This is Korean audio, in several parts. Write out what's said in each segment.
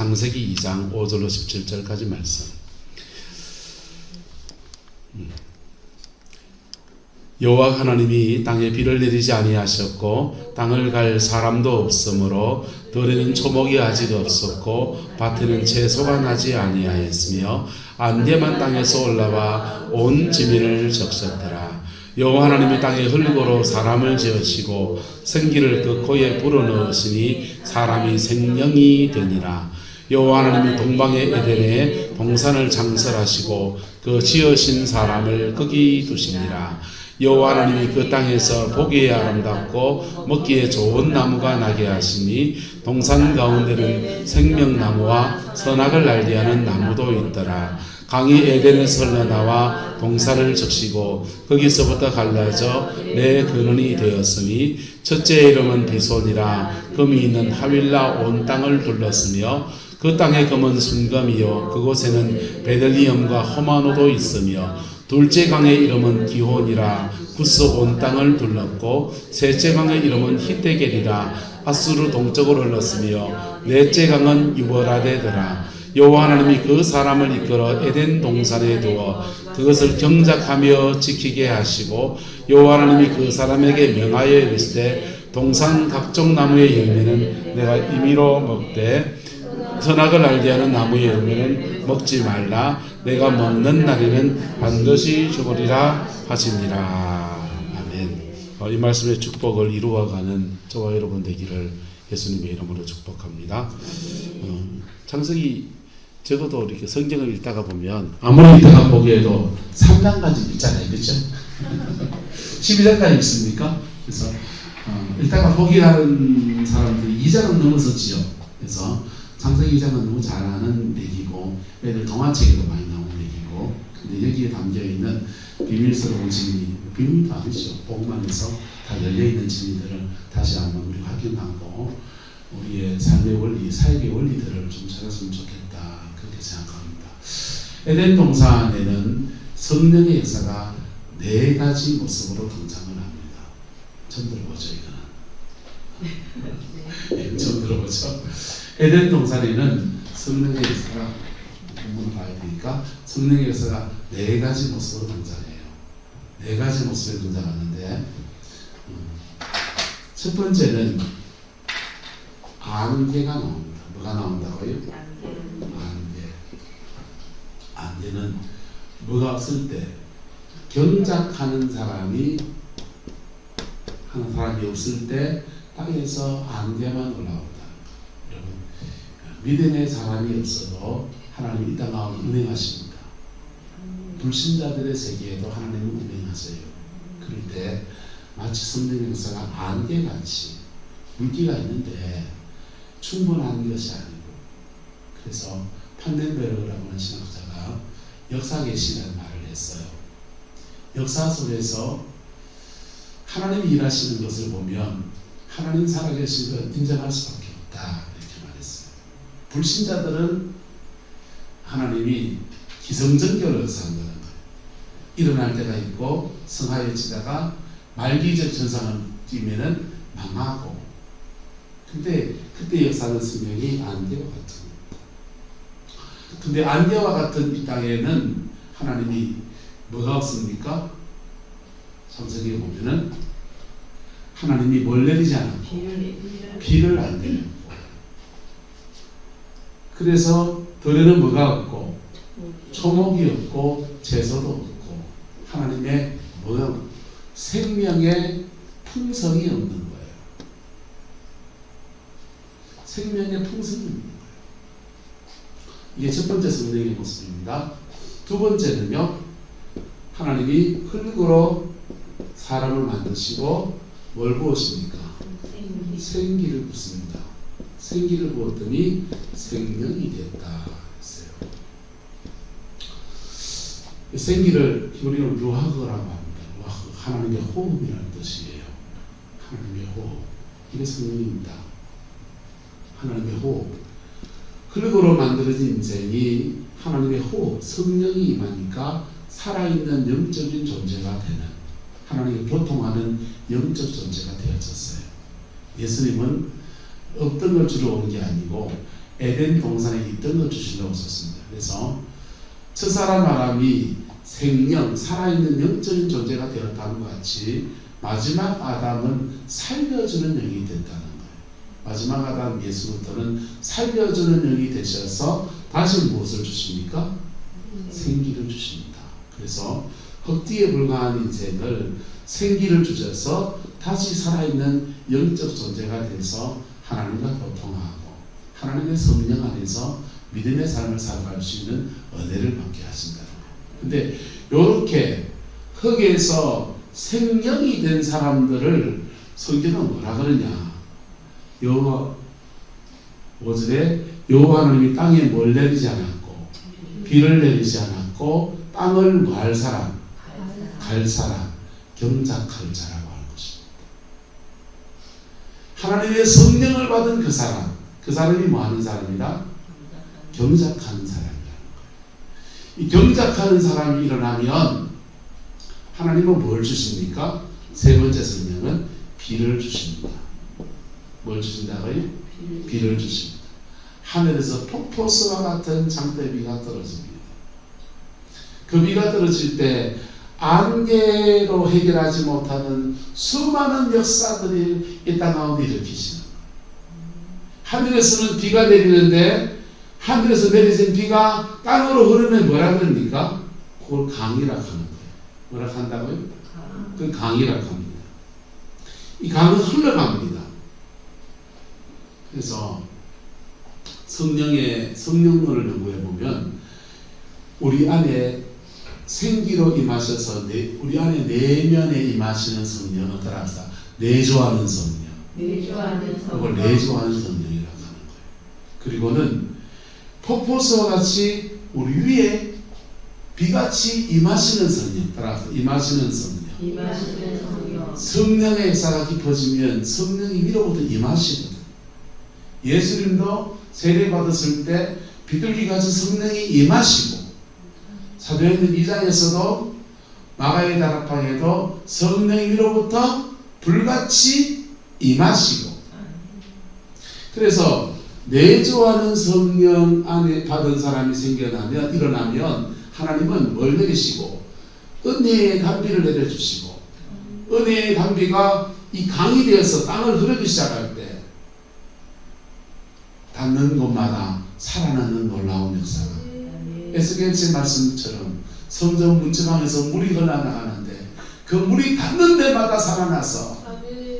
창세기 2장 5절로 17절까지 말씀. 여호와 하나님이 땅에 비를 내리지 아니하셨고 땅을 갈 사람도 없으므로 들에는 초목이 아직 없었고 밭에는 채소가 나지 아니하였으며 안개만 땅에서 올라와 온 지면을 적셨더라. 여호와 하나님이 땅에 흙으로 사람을 지으시고 생기를 그 코에 불어넣으시니 사람이 생명이 되니라. 여호와 하나님이 동방의 에덴에 동산을 창설하시고 그 지으신 사람을 거기 두시니라. 여호와 하나님이 그 땅에서 보기에 아름답고 먹기에 좋은 나무가 나게 하시니 동산 가운데는 생명나무와 선악을 알게 하는 나무도 있더라. 강이 에덴에서 흘러나와 동산을 적시고 거기서부터 갈라져 내 근원이 되었으니 첫째의 이름은 비손이라. 금이 있는 하윌라 온 땅을 둘렀으며 그 땅의 금은 순금이요 그곳에는 베들리엄과 호마노도 있으며 둘째 강의 이름은 기혼이라. 구스 온 땅을 둘렀고 셋째 강의 이름은 히데겔이라. 아수르 동쪽으로 흘렀으며 넷째 강은 유버라데더라. 여호와 하나님이 그 사람을 이끌어 에덴 동산에 두어 그것을 경작하며 지키게 하시고 여호와 하나님이 그 사람에게 명하여 이르시되 동산 각종 나무의 열매는 내가 임의로 먹되 선악을 알게 하는 나무의 열매는 먹지 말라. 내가 먹는 날에는 반드시 죽으리라 하시니라. 아멘. 이 말씀의 축복을 이루어가는 저와 여러분 되기를 예수님의 이름으로 축복합니다. 창세기 적어도 이렇게 성경을 읽다가 보면 아무리 읽다가 보기에도 3장까지 읽잖아요. 그렇죠? 12장까지 읽습니까? 그래서 읽다가 포기하는 사람들이 2장은 넘어섰지요. 그래서 창세기 2장은 너무 잘하는 얘기고 애들 동화책에도 많이 나오는 얘기고, 근데 여기에 담겨있는 비밀스러운 진리, 비밀도 아니죠. 복음안에서 다 열려있는 진리들을 다시 한번 우리 확인하고 우리의 삶의 원리, 사역의 원리들을 좀 찾았으면 좋겠다, 그렇게 생각합니다. 에덴 동산에는 성령의 역사가 4가지 모습으로 등장을 합니다. 처음 들어보죠, 이거는? 처음 들어보죠? 에덴 동산에는 성령의 역사가, 본문을 봐야 되니까 성령의 역사가 4가지 모습으로 등장해요. 4가지 모습에 등장하는데, 첫 번째는 안개가 나옵니다. 뭐가 나온다고요? 안개는 뭐가 없을 때, 경작하는 사람이 없을 때 땅에서 안개만 올라온다. 여러분, 믿음의 사람이 없어도 하나님이 이 땅 가운데 운행하십니다. 불신자들의 세계에도 하나님은 운행하세요. 그럴 때 마치 성령의 역사가 안개같이 물기가 있는데 충분한 것이 아니고, 그래서 판덴베르라고 하는 신학자가 역사계시라는 말을 했어요. 역사 속에서 하나님이 일하시는 것을 보면 하나님 살아계신 걸 인정할 수밖에 없다, 이렇게 말했어요. 불신자들은 하나님이 기성전결을 역사한다는 거예요. 일어날 때가 있고 성하여지다가 말기적 전상을 띄면은 망하고, 근데 그때 역사는 성령이 안개와 같은 겁니다. 근데 안개와 같은 이 땅에는 하나님이 뭐가 없습니까? 창세기에 보면은 하나님이 뭘 내리지 않았고 비를 안 내렸고, 그래서 들에는 뭐가 없고 초목이 없고 채소도 없고 하나님의 뭐가 생명의 풍성이 없는 거예요. 생명의 풍성이 없는 거예요. 이게 첫 번째 성령의 모습입니다. 두 번째는요, 하나님이 흙으로 사람을 만드시고 뭘 부으십니까? 생기를 붓습니다. 생기를 부었더니 생명이 되었다 했어요. 생기를 히브리어로 루하그라고 합니다. 루하그, 하나님의 호흡이라는 뜻이에요. 하나님의 호흡, 이게 성령입니다. 하나님의 호흡. 흙으로 만들어진 인생이 하나님의 호흡, 성령이 임하니까 살아있는 영적인 존재가 되는, 하나님과 교통하는 영적 존재가 되어졌어요. 예수님은 어떤 걸 주러 오는 게 아니고 에덴 동산에 있던 것 주신다고 썼습니다. 그래서 첫사람 아담이 생명, 살아있는 영적인 존재가 되었다는 것 같이 마지막 아담은 살려주는 영이 됐다는 거예요. 마지막 아담 예수부터는 살려주는 영이 되셔서 다시 무엇을 주십니까? 생기를 주십니다. 그래서 헛되에 불과한 인생을 생기를 주셔서 다시 살아있는 영적 존재가 돼서 하나님과 교통하고 하나님의 성령 안에서 믿음의 삶을 살아갈 수 있는 은혜를 받게 하신다는 거예요. 근데 이렇게 흙에서 생명이 된 사람들을 성경은 뭐라 그러냐? 여호와 5절에 여호와 하나님이 땅에 뭘 내리지 않았고 비를 내리지 않았고 땅을 뭐 할 사람? 갈 사람, 경작할 자라고 할 것입니다. 하나님의 성령을 받은 그 사람이 뭐 하는 사람이다? 경작하는 사람이라는 거예요. 이 경작하는 사람이 일어나면 하나님은 뭘 주십니까? 세 번째 성령은 비를 주십니다. 뭘 주신다고요? 비를 주십니다. 하늘에서 폭포수와 같은 장대비가 떨어집니다. 그 비가 떨어질 때 안개로 해결하지 못하는 수많은 역사들이 이 땅 가운데 일으키시는 거예요. 하늘에서는 비가 내리는데 하늘에서 내리는 비가 땅으로 흐르면 뭐라 그럽니까? 그걸 강이라 하는 거예요. 뭐라 한다고요? 그 강이라 합니다. 이 강은 흘러갑니다. 그래서 성령론을 연구해 보면 우리 안에 생기로 임하셔서 우리 안에 내면에 임하시는 성령은 따라서 내조하는 성령. 그걸 내조하는 성령이라고 하는 거예요. 그리고는 폭포수와 같이 우리 위에 비같이 임하시는 성령. 따라서 임하시는 성령. 성령의 역사가 깊어지면 성령이 위로부터 임하시거든. 예수님도 세례 받았을 때 비둘기같이 성령이 임하시고 사도행전 2장에서도 마가의 다락방에도 성령이 위로부터 불같이 임하시고 그래서 내조하는 성령 안에 받은 사람이 일어나면 하나님은 뭘 내리시고 은혜의 단비를 내려주시고 은혜의 단비가 이 강이 되어서 땅을 흐르기 시작할 때 닿는 곳마다 살아나는 놀라운 역사가 에스겔의 말씀처럼 성전 문지방에서 물이 흘러나가는데 그 물이 닿는 데마다 살아나서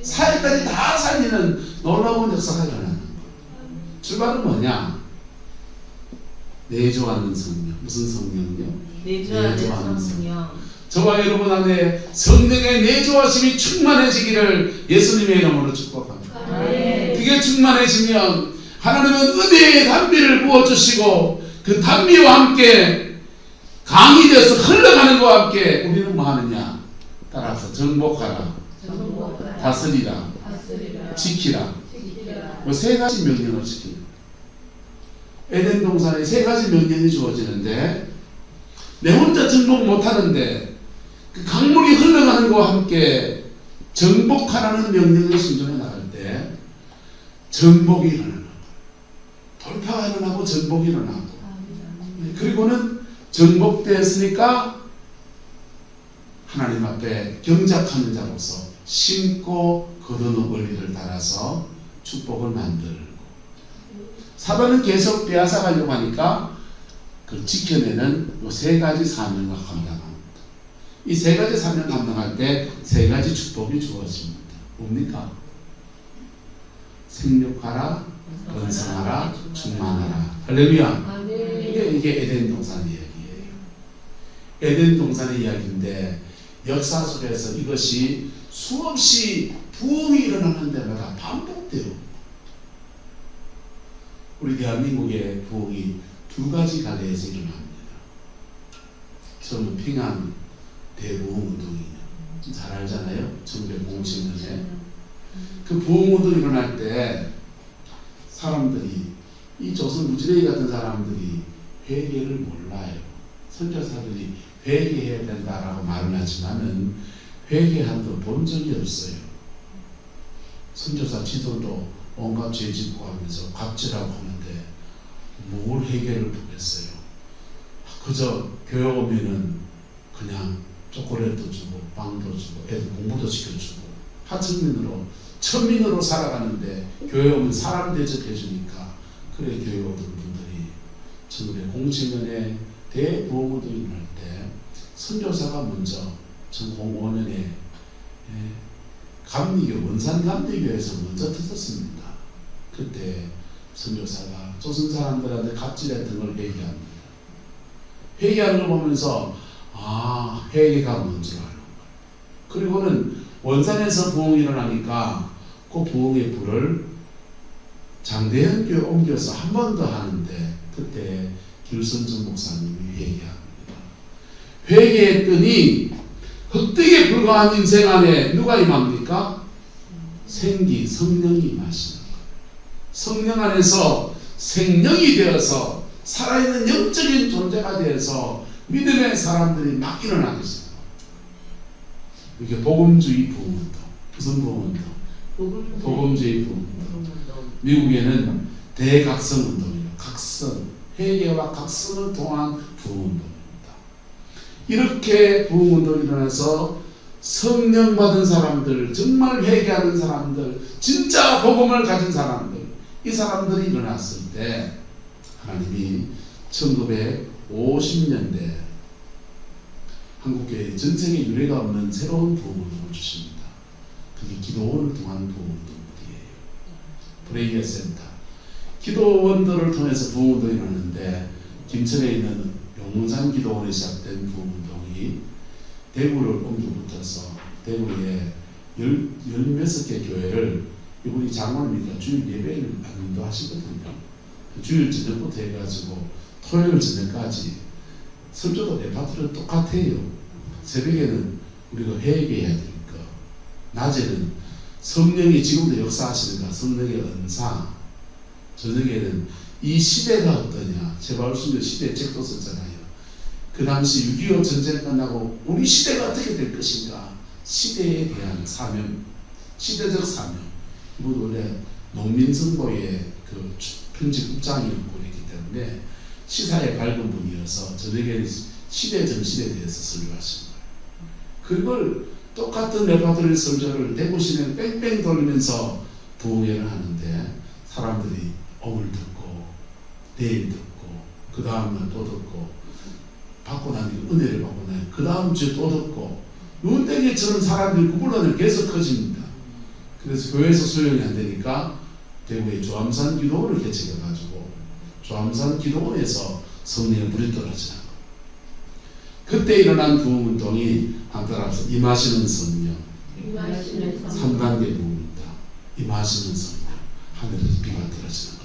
사회까지 다 살리는 놀라운 역사가 일어나는 거예요. 출발은 뭐냐? 내조하는 성령. 무슨 성령이요? 내조하는 성령. 저와 여러분 안에 성령의 내조하심이 충만해지기를 예수님의 이름으로 축복합니다. 그게 충만해지면 하나님은 은혜의 단비를 부어주시고 그 단비와 함께 강이 되어서 흘러가는 것과 함께 우리는 뭐 하느냐? 따라서 정복하라, 다스리라, 지키라. 뭐 세 가지 명령을 지킵니다. 에덴 동산에 세 가지 명령이 주어지는데 내 혼자 정복 못하는데 그 강물이 흘러가는 것과 함께 정복하라는 명령을 순종해 나갈 때 정복이 일어나는 돌파가 일어나고 정복이 일어나고 그리고는 정복되었으니까 하나님 앞에 경작하는 자로서 심고 거두는 원리를 따라서 축복을 만들고 사단은 계속 빼앗아가려고 하니까 그 지켜내는 이 세 가지 사명을 감당합니다. 이 세 가지 사명 감당할 때 세 가지 축복이 주어집니다. 뭡니까? 생육하라, 번성하라, 충만하라. 할렐루야. 이게 에덴 동산 이야기예요. 에덴 동산의 이야기인데 역사 속에서 이것이 수없이 부흥이 일어나는 데마다 반복돼요. 우리 대한민국의 부흥이 두 가지 갈래에서 일어납니다. 처음은 평양 대부흥운동이에요. 잘 알잖아요. 1907년에 그 부흥운동이 일어날 때 사람들이 이 조선 무지랭이 같은 사람들이 회개를 몰라요. 선교사들이 회개해야 된다라고 말을 하지만은 회개한 거 본 적이 없어요. 선교사 지도도 온갖 죄 짓고 하면서 갑질하고 하는데 회개를 보겠어요? 그저 교회 오면은 그냥 초콜릿도 주고 빵도 주고 애들 공부도 시켜주고 하층민으로 천민으로 살아가는데 교회 오면 사람 대접해 주니까 그래 교회 오던 분들이 1907년에 대부흥운동이 일어날 때 선교사가 먼저 1905년에 감리교 원산 감리교에서 먼저 터졌습니다. 그때 선교사가 조선 사람들한테 갑질했던 걸 회개합니다. 회개하는 걸 보면서 회개가 뭔 줄 아는 거예요. 그리고는 원산에서 부흥이 일어나니까 그 부흥의 불을 장대현 교회 옮겨서 한 번 더 하는데 그때 길선준 목사님이 회개합니다. 회개했더니 흑되게 불과한 인생 안에 누가 임합니까? 생기, 성령이 임하시는 거예요. 성령 안에서 생명이 되어서 살아있는 영적인 존재가 되어서 믿음의 사람들이 막 일어나게 돼요. 이게 복음주의 부흥운동. 무슨 부흥운동? 복음주의 부흥운동. 미국에는 대각성운동이에요. 각성, 회개와 각성을 통한 부흥운동입니다. 이렇게 부흥운동이 일어나서 성령 받은 사람들, 정말 회개하는 사람들, 진짜 복음을 가진 사람들, 이 사람들이 일어났을 때 하나님이 1950년대 한국교회 전생에 유례가 없는 새로운 부흥운동을 주십니다. 그게 기도원을 통한 부흥운동이에요. 브레이어 센터. 기도원들을 통해서 부흥운동이 일어나는데 김천에 있는 용문산 기도원에 시작된 부흥운동이 대구를 옮겨붙어서 대구에 열 몇십 개 교회를 이분이 장로님이니까 주일 예배를 인도하시거든요. 주일 저녁부터 해가지고 토요일 저녁까지 설교도 레파토리가 똑같아요. 새벽에는 우리가 회개해야 될 거, 낮에는 성령이 지금도 역사하시는가 성령의 은사, 저녁에는 이 시대가 어떠냐. 제발순교 시대 책도 썼잖아요. 그 당시 6.25 전쟁 끝나고 우리 시대가 어떻게 될 것인가. 시대에 대한 사명, 시대적 사명. 이분 원래 농민선보의 그 편집국장이었고 그랬기 때문에 시사에 밝은 분이어서 저녁에 시대 정신에 대해서 설교하신 거예요. 그걸 똑같은 레파토리 설교를 대구 시내를 뺑뺑 돌리면서 부흥회를 하는데 사람들이 오늘 듣고 내일 듣고 그 다음날 또 듣고 받고 나니까 은혜를 받고 나니까 그 다음 주에 또 듣고 눈땡이처럼 사람들이 구불러내면 계속 커집니다. 그래서 교회에서 수용이 안 되니까 대구에 조암산 기도원을 개척해가지고 조암산 기도원에서 성령의 물이 떨어지는 거예요. 그때 일어난 부흥운동이 따라서 임하시는 성령, 3단계 부흥입니다. 임하시는 성령, 하늘에서 비가 떨어지는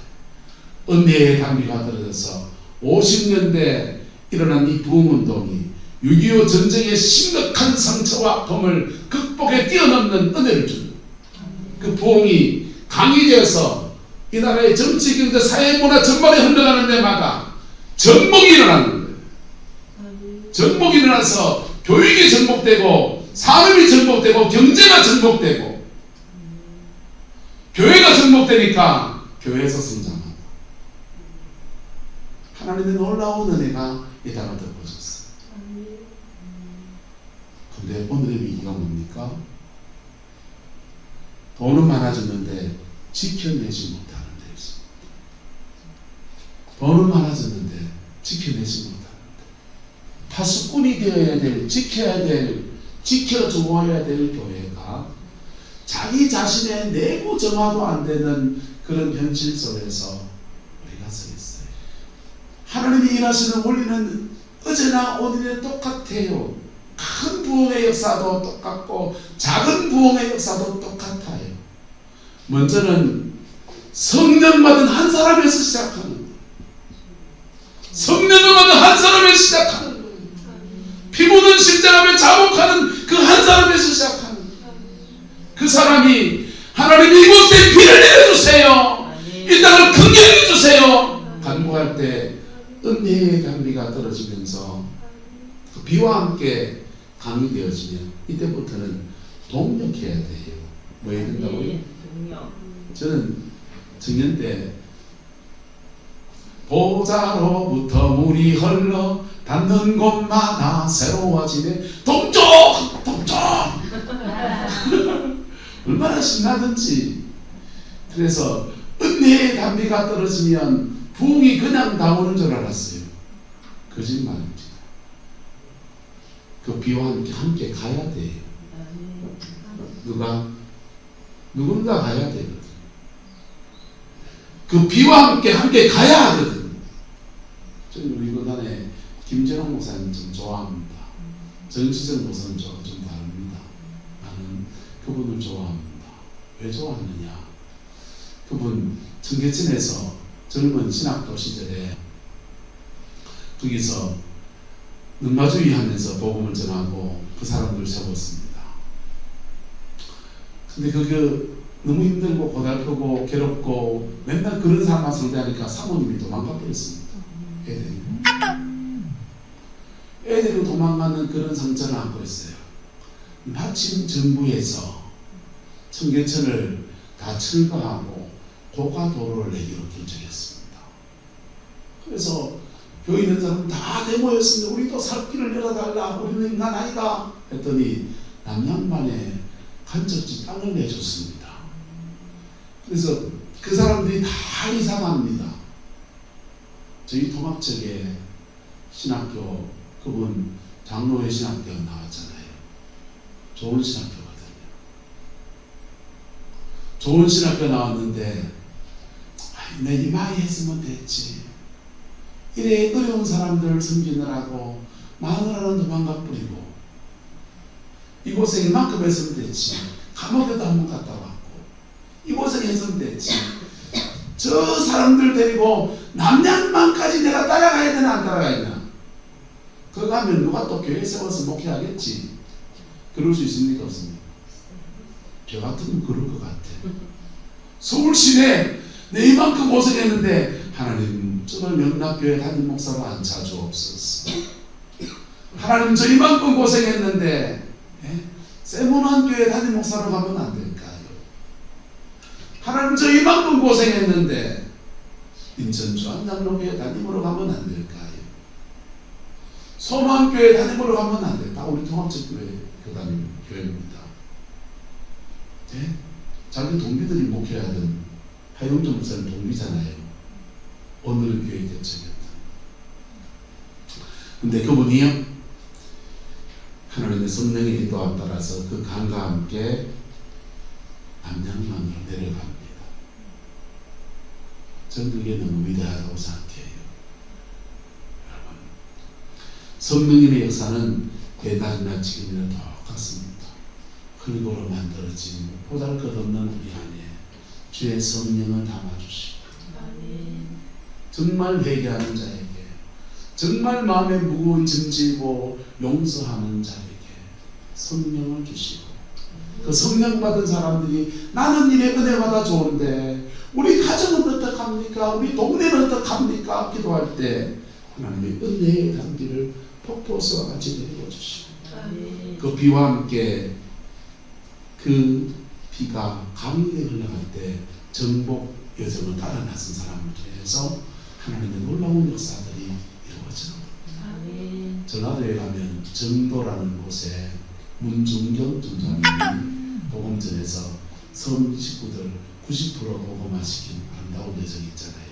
거예요. 은혜의 단비가 떨어져서 50년대 일어난 이 부흥운동이 6.25 전쟁의 심각한 상처와 범을 극복해 뛰어넘는 은혜를 줍니다. 그 부흥이 강의되어서 이 나라의 정치, 경제, 사회, 문화 전반에 흘러가는 데마다 정복이 일어나는 거예요. 정복이 일어나서 교육이 정복되고 산업이 정복되고 경제가 정복되고 교회가 정복되니까 교회에서 성장한다. 하나님의 놀라운 은혜가 이 땅을 덮어줬어요. 근데 오늘의 위기가 뭡니까? 돈은 많아졌는데 지켜내지 못하는 데 있습니다. 돈은 많아졌는데 지켜내지 못하는 데. 파수꾼이 되어야 될, 지켜야 될, 지켜주어야 될 교회가 자기 자신의 내부 정화도 안 되는 그런 현실 속에서 우리가 서 있어요. 하나님이 일하시는 원리는 어제나 오늘이나 똑같아요. 큰 부흥의 역사도 똑같고 작은 부흥의 역사도 똑같아요. 먼저는 성령 받은 한 사람에서 시작하는 거예요. 성령을 받은 한 사람에서 시작하는 거예요. 피 묻은 십자가에 자복하는 그 한 사람에서 시작하는 거예요. 그 사람이 하나님 이곳에 비를 내려주세요. 이 땅을 긍휼히 주세요. 간구할 때 은혜의 단비가 떨어지면서 그 비와 함께 강이 되어지면 이때부터는 동력해야 돼요. 뭐 해야 된다고요? 저는 청년 때 보좌로부터 물이 흘러 닿는 곳마다 새로워지네. 동쪽! 동쪽! 얼마나 신나든지. 그래서 은혜의 단비가 떨어지면 부흥이 그냥 나오는 줄 알았어요. 거짓말입니다. 그 비와 함께 가야 돼요. 누군가 가야 되거든. 그 비와 함께 가야 하거든. 저는 우리 교단에 김재롱 목사님 좀 좋아합니다. 정치적 모습은 좀 다릅니다. 나는 그분을 좋아합니다. 왜 좋아하느냐? 그분 청계천에서 젊은 신학도 시절에 거기서 능마주의 하면서 복음을 전하고 그 사람들을 세웠습니다. 근데 그게 너무 힘들고 고달프고 괴롭고 맨날 그런 사람만 상대하니까 사모님이 도망가 버렸습니다. 애들이 도망가는 그런 상처를 안고 있어요. 마침 정부에서 청계천을 다 철거하고 고가도로를 내기로 결정했습니다. 그래서 교회 있는 사람 다 데모였습니다. 우리도 살 길을 열어달라. 우리는 인간 아니다. 했더니 남양반에 간접지 땅을 내줬습니다. 그래서 그 사람들이 다 이상합니다. 저희 통합적에 신학교 그분 장로회 신학교 나왔잖아요. 좋은 신학교거든요. 좋은 신학교 나왔는데 내 이마에 했으면 됐지. 이래 어려운 사람들을 섬기느라고 마누라는 도망가 버리고 이곳에 이만큼 했으면 됐지. 감옥에도 한번 갔다 왔고 이곳에 했으면 됐지. 저 사람들 데리고 남양만까지 내가 따라가야 되나 안 따라가야 되나? 그거 가면 누가 또 교회 세워서 목회하겠지. 그럴 수 있습니까? 없습니까? 저 같으면 그럴 것 같아. 서울 시내 내 이만큼 고생했는데 하나님 저를 명락교회 담임 목사로 앉혀 주옵소서. 하나님 저 이만큼 고생했는데 세문안 교회 담임 목사로 가면 안 될까요? 하나님 저 이만큼 고생했는데 인천주 안장로교회 담임으로 가면 안 될까요? 소망교회 담임으로 가면 안 될까? 우리 통합적 교회 교단임 교회입니다. 네? 자기 동기들이 목회하던 하용준 목사님 동기잖아요. 오늘은 교회 대책이었다. 근데 그분이요 하나님의 성령의 인도함 따라서 그 강과 함께 남양만으로 내려갑니다. 저는 그게 너무 위대하다고 생각해요. 여러분, 성령님의 역사는 옛날이나 지금이나 똑같습니다. 흙으로 만들어진 보잘것없는 우리 안에 주의 성령을 담아주시고 정말 회개하는 자에게 정말 마음에 무거운 짐지고 용서하는 자에게 성령을 주시고 그 성령 받은 사람들이 나는 이래 은혜 받아 좋은데 우리 가정은 어떡합니까? 우리 동네는 어떡합니까? 기도할 때 하나님의 은혜의 단비를 폭포수와 같이 내려주시고 그 비와 함께 그 비가 강하게 흘러갈 때 정복 여정을 따라 나선 사람을 통해서 하나님의 놀라운 역사들이 이루어지는 겁니다. 전라도에 가면 정도라는 곳에 문중경 전도사님이 복음전에서 섬 식구들 90% 복음화시킨 아름다운 여정이 있잖아요.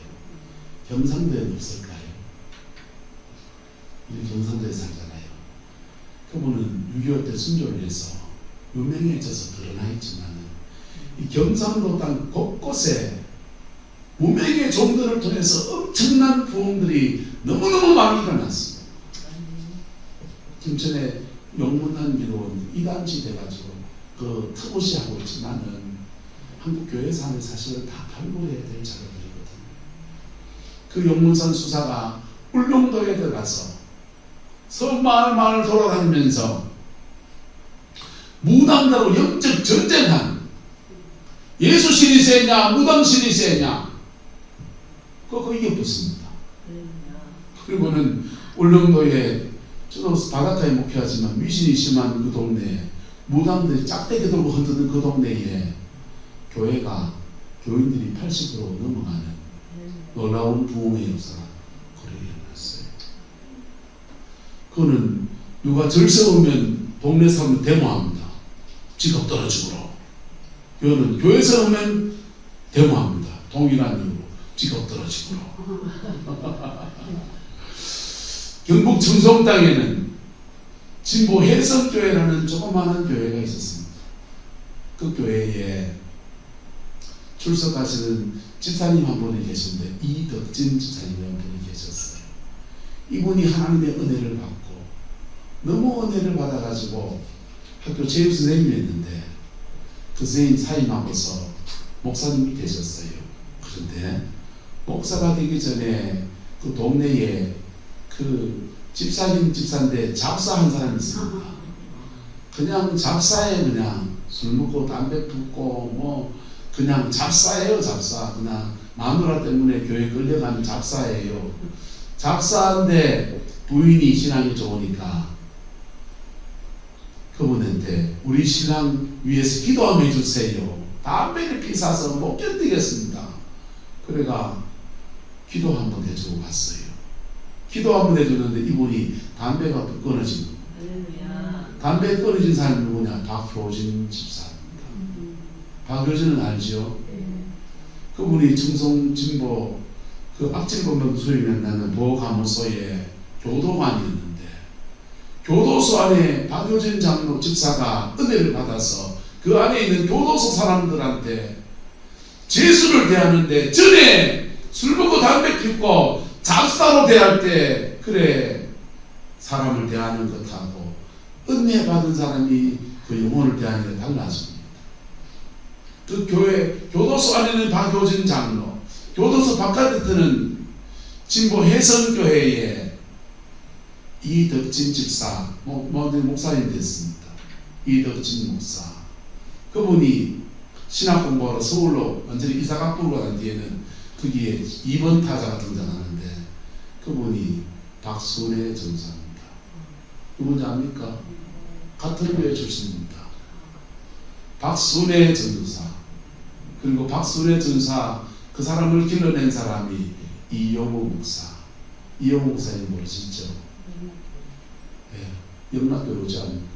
경상도에는 없을까요? 우리 경상도에 살잖아요. 그분은 6.25 때 순교를 해서 유명해져서 드러나 있지만 이 경상도 땅 곳곳에 무명의 종들을 통해서 엄청난 부흥들이 너무너무 많이 일어났습니다. 김천에 용문한 기록은 이단지 돼가지고 그 트롯이 하고 있지만은 한국 교회사 안에 사실은 다 발굴해야 될 자료들이거든요. 그 용문산 수사가 울릉도에 들어가서 섬마을 돌아다니면서 무당들하고 영적 전쟁한 예수신이 세냐 무당신이 세냐 그거 이겨붙습니다. 그리고는 울릉도에 저도 바닷가에 목회하지만 미신이 심한 그 동네에 무당들이 짝대기 들고 흔드는 그 동네에 교회가 교인들이 80% 넘어가는 놀라운 부흥의 역사가 그거는 누가 절세 오면 동네 사람은 데모합니다. 직업 떨어지고로. 교회는 교회에서 오면 데모합니다. 동일한 이유로 직업 떨어지고로. 경북 청송 땅에는 진보 해성교회라는 조그마한 교회가 있었습니다. 그 교회에 출석하시는 집사님 한 분이 계신데 이덕진 집사님 한 분이 계셨어요. 이분이 하나님의 은혜를 받고 너무 은혜를 받아가지고 학교 체육 선생님이었는데 그 선생님 사임하고서 목사님이 되셨어요. 그런데 목사가 되기 전에 그 동네에 그 집사인데 잡사 한 사람이 있습니다. 그냥 잡사에 그냥 술 먹고 담배 붓고 뭐 그냥 잡사예요. 잡사. 그냥 마누라 때문에 교회 끌려가는 잡사예요. 잡사인데 부인이 신앙이 좋으니까 그분한테 우리 신랑 위해서 기도하면 해주세요. 담배를 피사서 못 견디겠습니다. 그래가 기도 한번 해주고 갔어요. 기도 한번 해주는데 이분이 담배가 끊어진 거예요. 담배 끊어진 사람이 누구냐? 박효진 집사입니다. 박효진은 알죠? 그분이 청송 진보 그 악질범죄 수임에 나는 보호감호소의 교도관이었는데 교도소 안에 박효진 장로 집사가 은혜를 받아서 그 안에 있는 교도소 사람들한테 제수를 대하는데 전에 술 먹고 담배 피우고 잡사로 대할 때 그래 사람을 대하는 것하고 은혜 받은 사람이 그 영혼을 대하는 게 달라집니다. 그 교회 교도소 안에는 박효진 장로, 교도소 바깥에는 진보 해성교회에 이덕진 집사, 목사님 됐습니다. 이덕진 목사. 그분이 신학 공부하러 서울로 완전히 이사가 부르고 난 뒤에는 거기에 2번 타자가 등장하는데 그분이 박순애 전사입니다. 누군지 압니까? 같은 교회 출신입니다. 박순애 전사. 그리고 박순애 전사 그 사람을 길러낸 사람이 이용우 목사. 이용우 목사님 모르시죠? 네. 영락교회 오지 않습니까?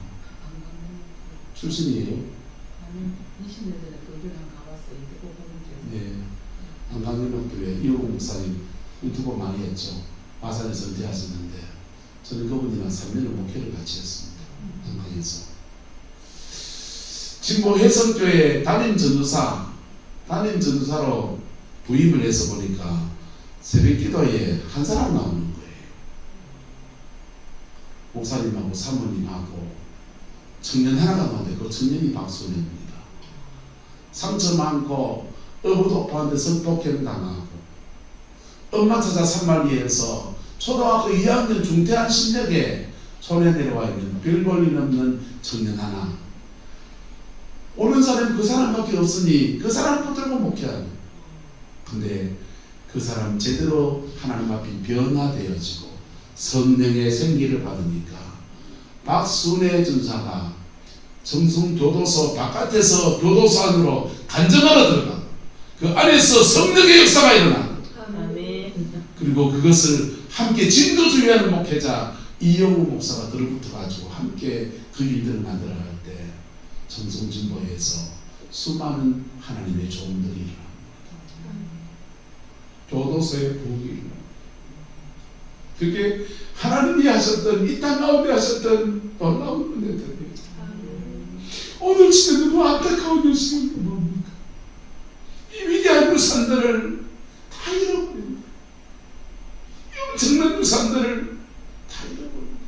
출신이에요? 20년 전에 교회랑 가봤어요. 네. 한강영락교회 이용우 목사님 유튜브 많이 했죠. 마산에서 은퇴하셨는데 저는 그분이랑 3년을 목회를 같이 했습니다. 한강에서. 진보 해성교회 담임 전도사로 부임을 해서 보니까 새벽 기도에 한 사람 나오는 거예요. 목사님하고 사모님하고 청년 하나가 나오는데 그 청년이 박순애입니다. 상처 많고 어부도 오빠한테 성폭행 당하고 엄마 찾아 산말리에서 초등학교 2학년 중퇴한 실력에 손에 내려와 있는 별 볼일 없는 청년 하나. 오는 사람이 그 사람밖에 없으니 그 사람 붙들고 목회하는. 근데 그 사람 제대로 하나님 앞에 변화되어지고 성령의 생기를 받으니까 박순애 전사가 정성 교도소 바깥에서 교도소 안으로 간증하러 들어가. 그 안에서 성령의 역사가 일어나. 그리고 그것을 함께 진도주의하는 목회자 이영우 목사가 들어붙어가지고 함께 그 일들을 만들어갈 때 정성진보에서 수많은 하나님의 종들이 일어납니다. 교도소의 부흥이 일어납니다. 그게 하나님이 하셨던 이 땅 가운데 하셨던 놀라운 은혜들이에요. 오늘 시대는 너무 안타까운 일시는 뭡니까? 이 위대한 유산들을 다 잃어버립니다. 엄청난 유산들을 다 잃어버립니다.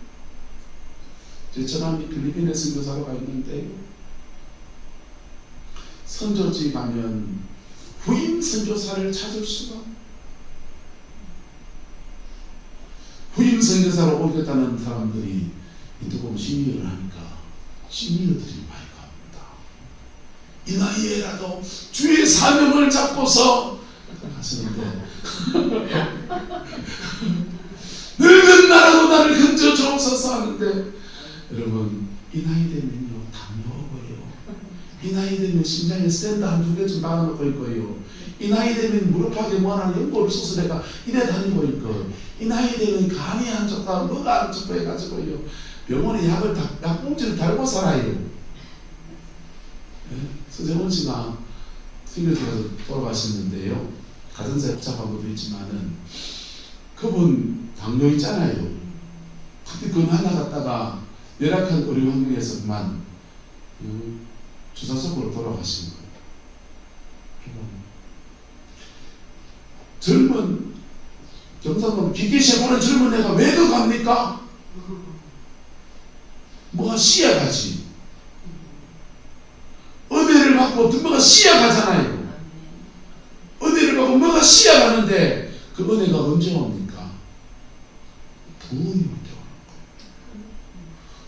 제 처남이 필리핀에 선교사로 가 있는데 선교지 가면 후임 선교사를 찾을 수가 후임 선교사로 오겠다는 사람들이 이두고 심의를 하니까 심의들이 많이 갑니다. 이 나이에라도 주의 사명을 잡고서 하시는데 늙은 나라도 나를 건져 주옵소서 하는데 여러분 이 나이 되면요 당뇨 오고요. 이 나이 되면 심장에 스탠드 한두 개쯤 박아놓고 있고요. 이 나이 되면 무릎하게 뭐하나 연골 수술해가 이래 다니고 있고 이 나이 되면 간이 안 좋다, 뭐가 안 좋다 해가지고요. 병원에 약봉지를 달고 살아요. 네? 서재원 씨가 생겨서 돌아가셨는데요. 가정사에 복잡한 것도 있지만은 그분 당뇨 있잖아요. 근데 그건 하나 갖다가 열악한 의료 환경에서 그만 주사 속으로 돌아가신 거예요. 젊은 경상도 기계시에 보는 젊은 애가 왜 더 갑니까? 뭐가 씨앗가지. 은혜를 받고 뭐가 씨앗가잖아요. 은혜를 받고 뭐가 씨앗가는데 그 은혜가 언제 옵니까? 부흥이 올 때 오는 거예요.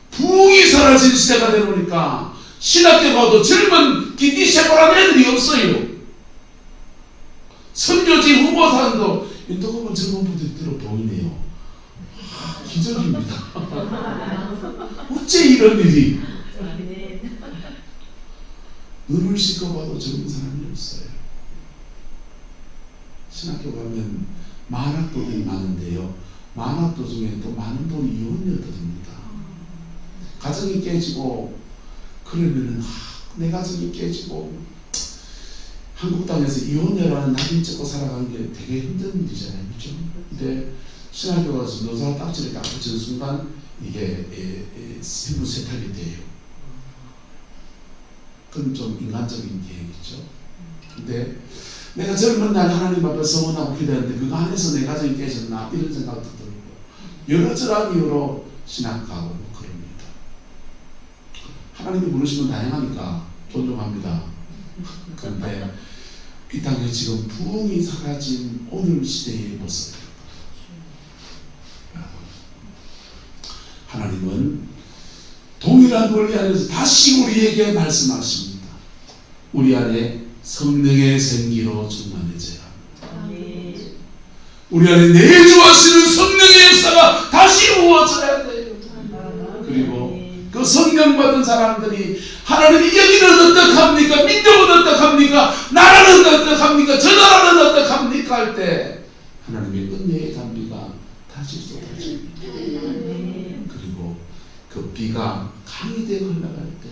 부흥이 사라진 시대가 되니까 신학교 가도 젊은 기기셰퍼라는 애들이 없어요. 선교지 후보사도 인도급은 젊은 분들이 보이네요. 기적입니다. 어째 이런 일이? 눈을 씻어봐도 젊은 사람이 없어요. 신학교 가면 만학도들이 많은데요. 만학도 중에 또 많은 분이 이혼녀들입니다. 가정이 깨지고 그러면은 내 가정이 깨지고 한국 땅에서 이혼녀라는 낙인 찍고 살아가는 게 되게 힘든 일이잖아요. 그렇죠? 근데 신학교 가서 노사 딱지를 딱 붙이는 순간 이게 세부 세탁이 돼요. 그건 좀 인간적인 계획이죠. 근데 내가 젊은 날 하나님 앞에 서원하고 기도했는데 그거 안에서 내 가정이 깨졌나 이런 생각도 들고 여러저런 이유로 신학가고 그럽니다. 하나님이 부르시면 다양하니까 존중합니다. 그런데 이 땅에 지금 부흥이 사라진 오늘 시대의 모습. 하나님은 동일한 원리 안에서 다시 우리에게 말씀하십니다. 우리 안에 성령의 생기로 충만해져야 합니다. 우리 안에 내주하시는 성령의 역사가 다시 우어져야 돼요. 그리고 그 성령 받은 사람들이 하나님이 여기는 어떡합니까? 민족은 어떡합니까? 나라는 어떡합니까? 저 나라는 어떡합니까? 할 때 하나님의 은혜의 단비가 다시 쏟아집니다. 그리고 그 비가 강이 되어 흘러갈 때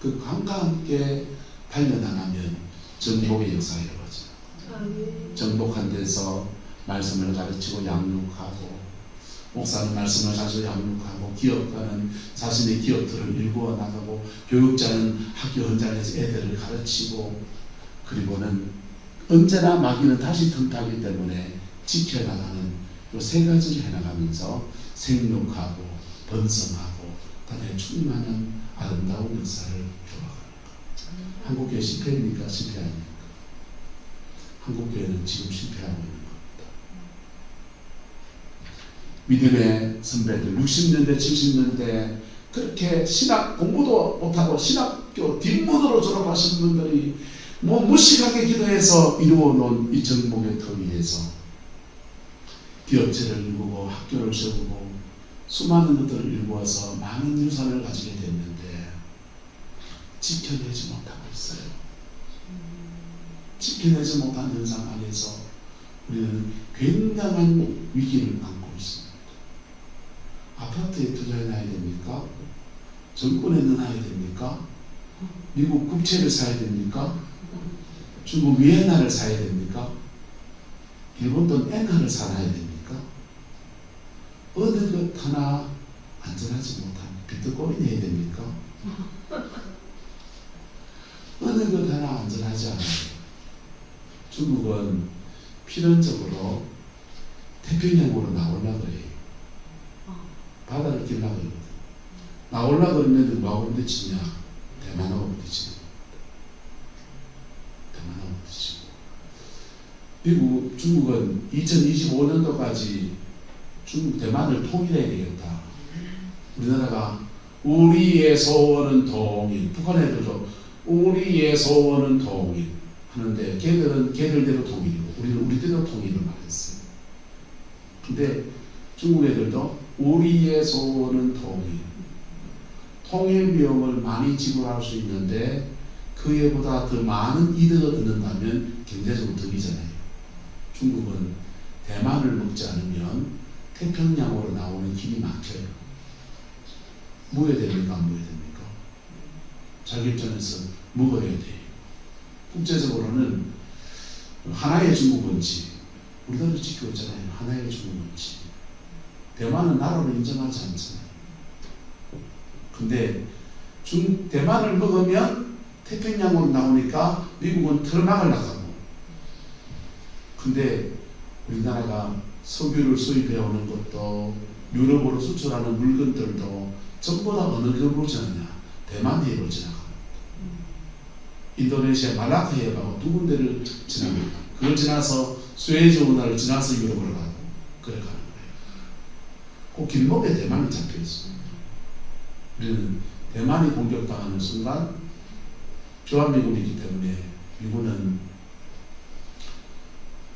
그 강과 함께 발려나가면 정복의 역사가 이루어져요. 정복한 데서 말씀을 가르치고 양육하고 목사는 말씀을 가지고 양육하고 기업가는 자신의 기업들을 일구어 나가고 교육자는 학교 현장에서 애들을 가르치고 그리고는 언제나 마귀는 다시 틈타기 때문에 지켜나가는 이 세 가지를 해나가면서 생육하고 번성하고 그다음에 충만한 아름다운 역사를 펴나가는 것. 한국교회 실패입니까? 실패 아닙니까? 한국교회는 지금 실패하고 있는 겁니다. 믿음의 선배들 60년대 70년대 그렇게 신학 공부도 못하고 신학교 뒷문으로 졸업하신 분들이 무식하게 기도해서 이루어놓은 이 정복의 터 위에서 기업체를 일구고 학교를 세우고 수많은 것들을 일구어서 많은 유산을 가지게 됐는데 지켜내지 못하고 있어요. 지켜내지 못한 현상 안에서 우리는 굉장한 위기를 안고 있습니다. 아파트에 투자해놔야 됩니까? 정권에 넣어놔야 됩니까? 미국 국채를 사야 됩니까? 중국 위엔화를 사야 됩니까? 일본 돈 엔화를 사놔야 됩니까? 어느 것 하나 안전하지 못한 비트코인 해야 됩니까? 어느 것 하나 안전하지 않아요. 중국은 필연적으로 태평양으로 나오려고 해요. 바다를 길라고 해요. 나오려고 그러면 뭐하고 부딪히냐? 대만하고 부딪히는 겁니다. 대만하고 부딪히고 미국, 중국은 2025년도까지 중국, 대만을 통일해야 되겠다. 우리나라가 우리의 소원은 통일, 북한 애들도 우리의 소원은 통일 하는데 걔들은 걔들대로 통일이고 우리는 우리대로 통일을 말했어요. 근데 중국 애들도 우리의 소원은 통일, 통일 비용을 많이 지불할 수 있는데 그에보다 더 많은 이득을 얻는다면 경제적으로 득이잖아요. 중국은 대만을 먹지 않으면 태평양으로 나오는 길이 막혀요. 뭐해야 됩니까? 안 뭐해야 됩니까? 자기 입장에서 먹어야 돼요. 국제적으로는 하나의 중국 원칙, 우리나라도 지키고 있잖아요. 하나의 중국 원칙. 대만은 나라로 인정하지 않잖아요. 근데 대만을 먹으면 태평양으로 나오니까 미국은 틀막을 나가고, 근데 우리나라가 석유를 수입해 오는 것도 유럽으로 수출하는 물건들도 전부 다 어느 해로 지나냐? 대만 해로 지나갑니다. 인도네시아 말라카 해협하고 두 군데를 지납니다. 그걸 지나서 수에즈 운하를 지나서 유럽으로 가고 그래 가는 거예요. 그 길목에 대만이 잡혀 있어요. 우리는 대만이 공격당하는 순간 주한미군이기 때문에 미군은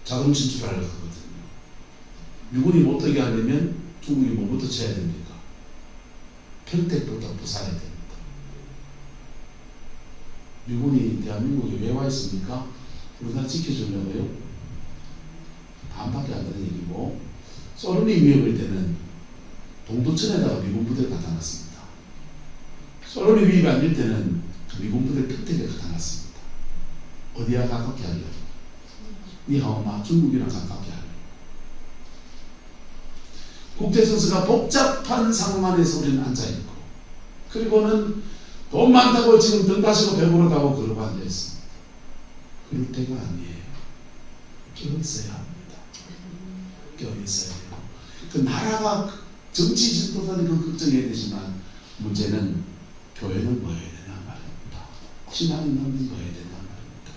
자동 진출하려고 하거든요. 미군이 못 되게 하려면 중국이 뭐부터 쳐야 됩니까? 평택부터 부사해야 됩니다. 미군이 대한민국에 왜 와 있습니까? 우리나라 지켜주려고요. 반밖에 안 되는 얘기고, 소련이 위협할 때는 동두천에다가 미군 부대를 갖다 놨습니다. 소련이 위협이 안 될 때는 미군 부대를 평택에 갖다 놨습니다. 어디와 가깝게 하려고? 니하오마 중국이랑 가깝게 하려고. 국제정세가 복잡한 상황 안에서 우리는 앉아있고, 그리고는 돈 많다고 지금 등 다시고 배부르다고 그러고 앉아있습니다. 그럴 때가 아니에요. 껴 있어야 합니다. 껴 있어야 돼요. 그 나라가 정치 지도자는 그 걱정해야 되지만, 문제는 교회는 뭐 해야 되냐 말입니다. 신앙은 뭐 해야 되냐 말입니다.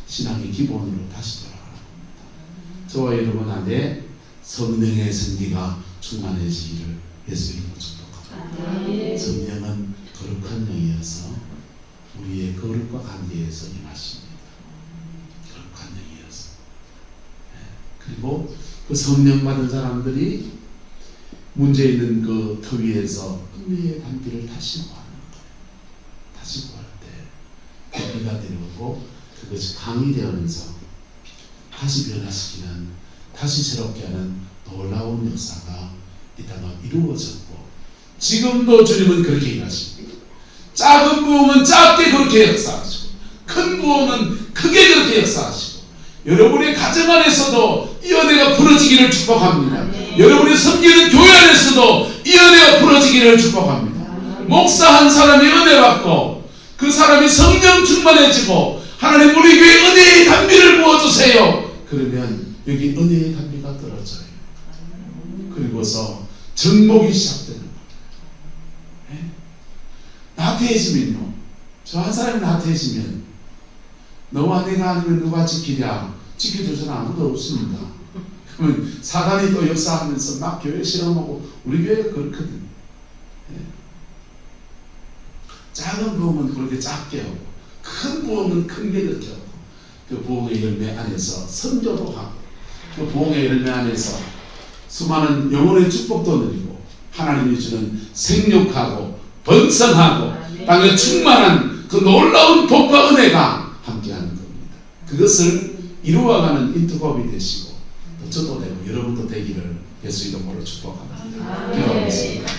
신앙의 기본으로 다시 돌아가는 겁니다. 저와 여러분 안에 성령의 생기가 충만해지기를 예수 이름으로 축복합니다. 성령은 거룩한 영이어서 우리의 거룩과 관계에서 임하십니다. 거룩한 영이어서. 그리고 그 성령 받은 사람들이 문제 있는 그 터 위에서 은혜의 단비를 다시 구하는 거예요. 다시 구할 때 비가 내려오고 그것이 강이 되면서 다시 변화시키는, 다시 새롭게 하는 놀라운 역사가 이 땅에 이루어졌고, 지금도 주님은 그렇게 일하십니다. 작은 부흥은 작게 그렇게 역사하시고, 큰 부흥은 크게 그렇게 역사하시고, 여러분의 가정 안에서도 이 은혜가 부러지기를 축복합니다. 여러분이 섬기는 교회 안에서도 이 은혜가 부러지기를 축복합니다. 목사 한 사람이 은혜 받고 그 사람이 성령 충만해지고, 하나님 우리 교회에 은혜의 단비를 부어주세요. 그러면 여기 은혜의 단비가 떨어져요. 그리고서 정복이 시작되는 거예요. 나태해지면요, 저 한 사람이 나태해지면 너와 내가 아니면 누가 지키랴? 지켜줄 사람 아무도 없습니다. 그러면 사단이 또 역사하면서 막 교회 실험하고, 우리 교회가 그렇거든요. 작은 부흥은 그렇게 작게 하고, 큰 부흥은 큰게 그렇게 하고, 그 부흥의 열매 안에서 선교도 하고, 그 부흥의 열매 안에서 수많은 영혼의 축복도 누리고, 하나님이 주는 생육하고 번성하고 땅에 충만한 그 놀라운 복과 은혜가 함께하는 겁니다. 그것을 이루어가는 인터컵이 되시고, 또 저도 되고 여러분도 되기를 예수 이름으로 축복합니다. 기도하겠습니다.